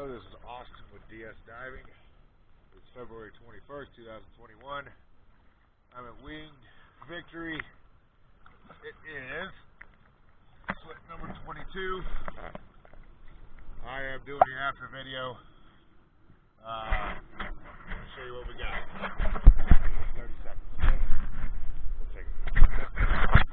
Hello, this is Austin with DS Diving. It's February 21st, 2021. I'm at Winged Victory. It is slip number 22. I am doing the after video. Let me show you what we got. 30 seconds. We'll take it.